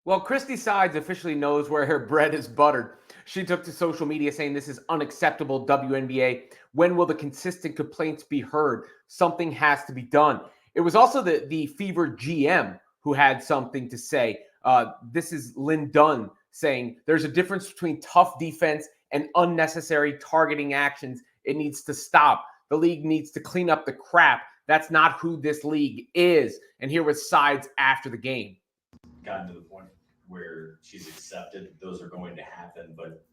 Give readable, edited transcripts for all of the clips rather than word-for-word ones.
Well, Christie Sides officially knows where her bread is buttered. She took to social media saying this is unacceptable, WNBA. When will the consistent complaints be heard? Something has to be done. It was also the Fever GM who had something to say. This is Lynn Dunn saying there's a difference between tough defense and unnecessary targeting actions. It needs to stop. The league needs to clean up the crap. That's not who this league is. And here was Sides after the game. Gotten to the point where she's accepted those are going to happen, but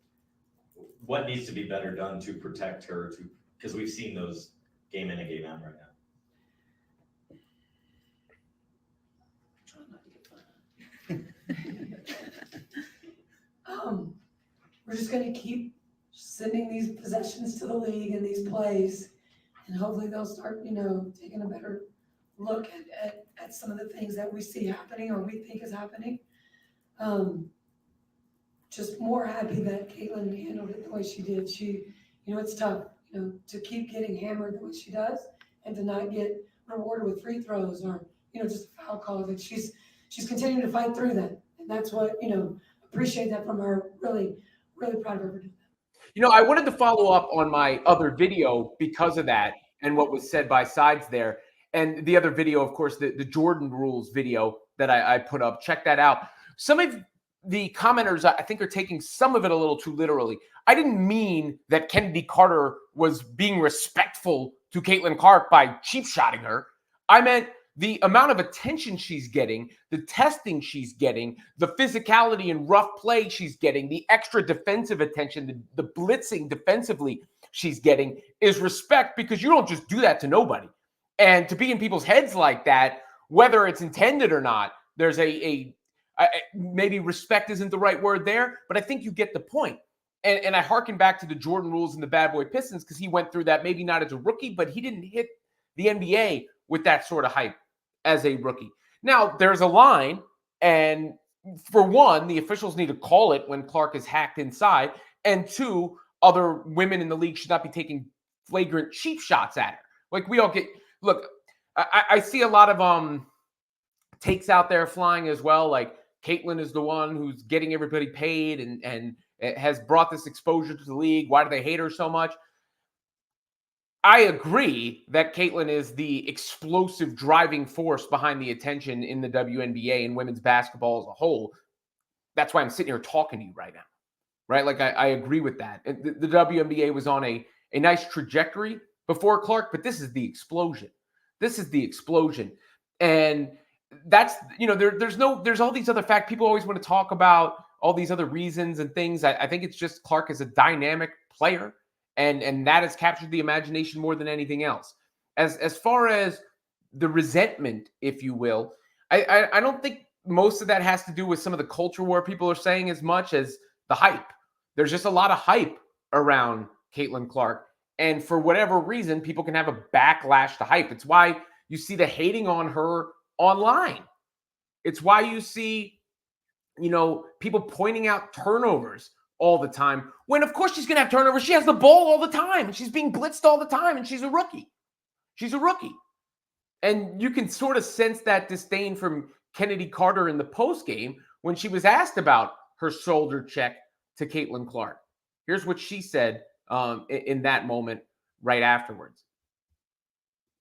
what needs to be better done to protect her, to because we've seen those game in and game out right now. We're just going to keep sending these possessions to the league and these plays, and hopefully they'll start, taking a better look at some of the things that we see happening or we think is happening. Just more happy that Caitlin handled it the way she did. It's tough, to keep getting hammered the way she does and to not get rewarded with free throws or, just a foul call. Like she's continuing to fight through that. And that's what, appreciate that from her. Really, really proud of her for doing that. I wanted to follow up on my other video because of that and what was said by Sides there. And the other video, of course, the Jordan rules video that I put up. Check that out. Some of the commenters, I think, are taking some of it a little too literally. I didn't mean that Kennedy Carter was being respectful to Caitlin Clark by cheap-shotting her. I meant the amount of attention she's getting, the testing she's getting, the physicality and rough play she's getting, the extra defensive attention, the blitzing defensively she's getting is respect, because you don't just do that to nobody. And to be in people's heads like that, whether it's intended or not, there's maybe respect isn't the right word there, but I think you get the point. And I hearken back to the Jordan rules and the Bad Boy Pistons because he went through that, maybe not as a rookie, but he didn't hit the NBA with that sort of hype as a rookie. Now, there's a line, and for one, the officials need to call it when Clark is hacked inside, and two, other women in the league should not be taking flagrant cheap shots at her. Like, we all get... Look, I see a lot of takes out there flying as well, like Caitlin is the one who's getting everybody paid and has brought this exposure to the league. Why do they hate her so much? I agree that Caitlin is the explosive driving force behind the attention in the WNBA and women's basketball as a whole. That's why I'm sitting here talking to you right now, right? Like, I agree with that. The WNBA was on a nice trajectory before Clark, but this is the explosion. This is the explosion. And that's, there's all these other facts. People always want to talk about all these other reasons and things. I think it's just Clark is a dynamic player, and that has captured the imagination more than anything else. As far as the resentment, if you will, I don't think most of that has to do with some of the culture war people are saying as much as the hype. There's just a lot of hype around Caitlin Clark. And for whatever reason, people can have a backlash to hype. It's why you see the hating on her online. It's why you see, people pointing out turnovers all the time. When, of course, she's going to have turnovers. She has the ball all the time. And she's being blitzed all the time. And she's a rookie. She's a rookie. And you can sort of sense that disdain from Kennedy Carter in the postgame when she was asked about her shoulder check to Caitlin Clark. Here's what she said in that moment right afterwards.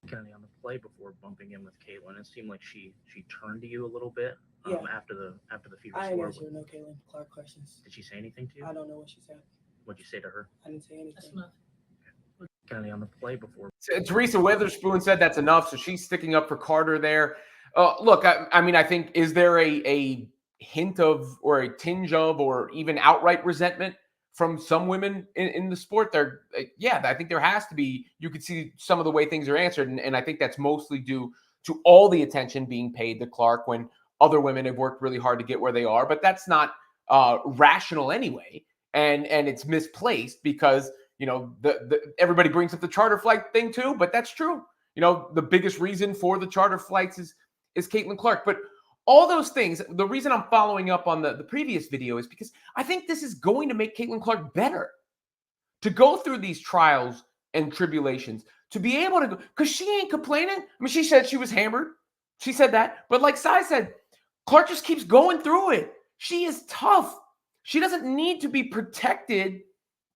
Kennedy, on the play before bumping in with Caitlin, it seemed like she turned to you a little bit after the Fever I score. answered no Caitlin Clark questions. Did she say anything to you? I don't know what she said. What'd you say to her? I didn't say anything. That's enough. Kennedy, on the play before. Teresa Witherspoon said that's enough, so she's sticking up for Carter there. Look, I think, is there a hint of, or a tinge of, or even outright resentment from some women in the sport? I think there has to be. You could see some of the way things are answered, and I think that's mostly due to all the attention being paid to Clark when other women have worked really hard to get where they are. But that's not rational anyway, and it's misplaced because everybody brings up the charter flight thing too, but that's true. The biggest reason for the charter flights is Caitlin Clark, but all those things, the reason I'm following up on the previous video is because I think this is going to make Caitlin Clark better. To go through these trials and tribulations, to be able to go, because she ain't complaining. I mean, she said she was hammered. She said that. But like Sai said, Clark just keeps going through it. She is tough. She doesn't need to be protected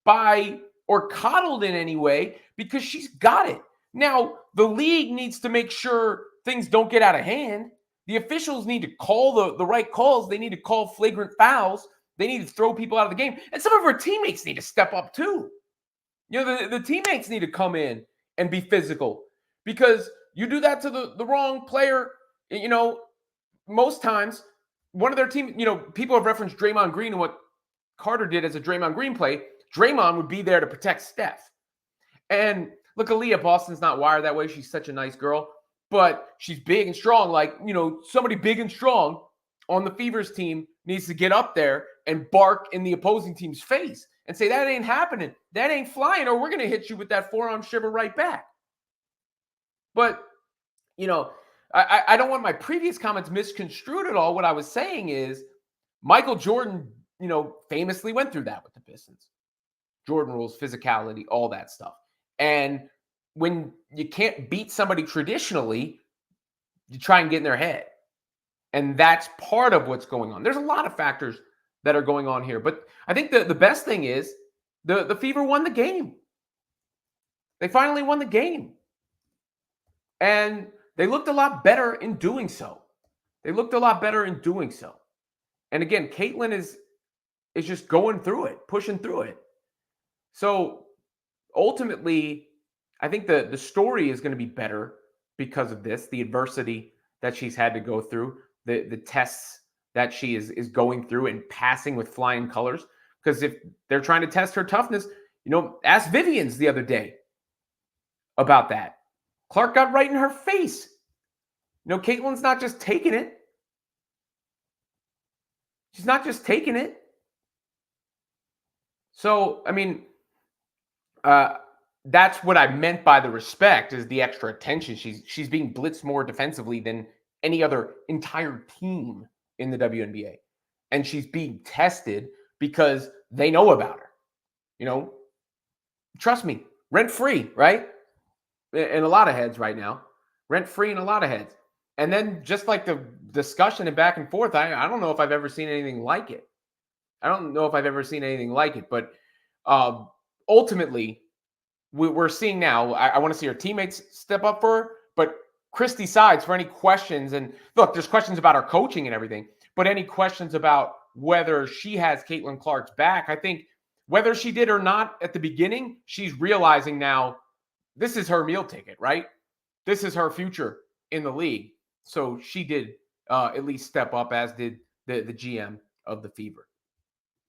by or coddled in any way because she's got it. Now, the league needs to make sure things don't get out of hand. The officials need to call the right calls. They need to call flagrant fouls. They need to throw people out of the game. And some of her teammates need to step up too. You know, the teammates need to come in and be physical because you do that to the wrong player, you know, most times one of their team, you know, people have referenced Draymond Green and what Carter did as a Draymond Green play. Draymond would be there to protect Steph. And look, Aaliyah Boston's not wired that way. She's such a nice girl, but she's big and strong. Like, you know, somebody big and strong on the Fever's team needs to get up there and bark in the opposing team's face and say, that ain't happening. That ain't flying, or we're going to hit you with that forearm shiver right back. But, you know, I don't want my previous comments misconstrued at all. What I was saying is Michael Jordan, you know, famously went through that with the Pistons. Jordan rules, physicality, all that stuff. And when you can't beat somebody traditionally, you try and get in their head. And that's part of what's going on. There's a lot of factors that are going on here. But I think the best thing is the Fever won the game. They finally won the game. And they looked a lot better in doing so. And again, Caitlin is just going through it, pushing through it. So ultimately, I think the story is going to be better because of this, the adversity that she's had to go through, the tests that she is going through and passing with flying colors. Because if they're trying to test her toughness, you know, ask Vivian's the other day about that. Clark got right in her face. You know, Caitlin's not just taking it. She's not just taking it. So, I mean, that's what I meant by the respect is the extra attention. She's being blitzed more defensively than any other entire team in the WNBA. And she's being tested because they know about her. You know, trust me, rent-free, right? In a lot of heads right now. Rent-free in a lot of heads. And then just like the discussion and back and forth, I don't know if I've ever seen anything like it. But ultimately, we're seeing now, I want to see her teammates step up for her, but Christie Sides, for any questions, and look, there's questions about her coaching and everything, but any questions about whether she has Caitlin Clark's back, I think whether she did or not at the beginning, she's realizing now this is her meal ticket, right? This is her future in the league. So she did at least step up, as did the GM of the Fever.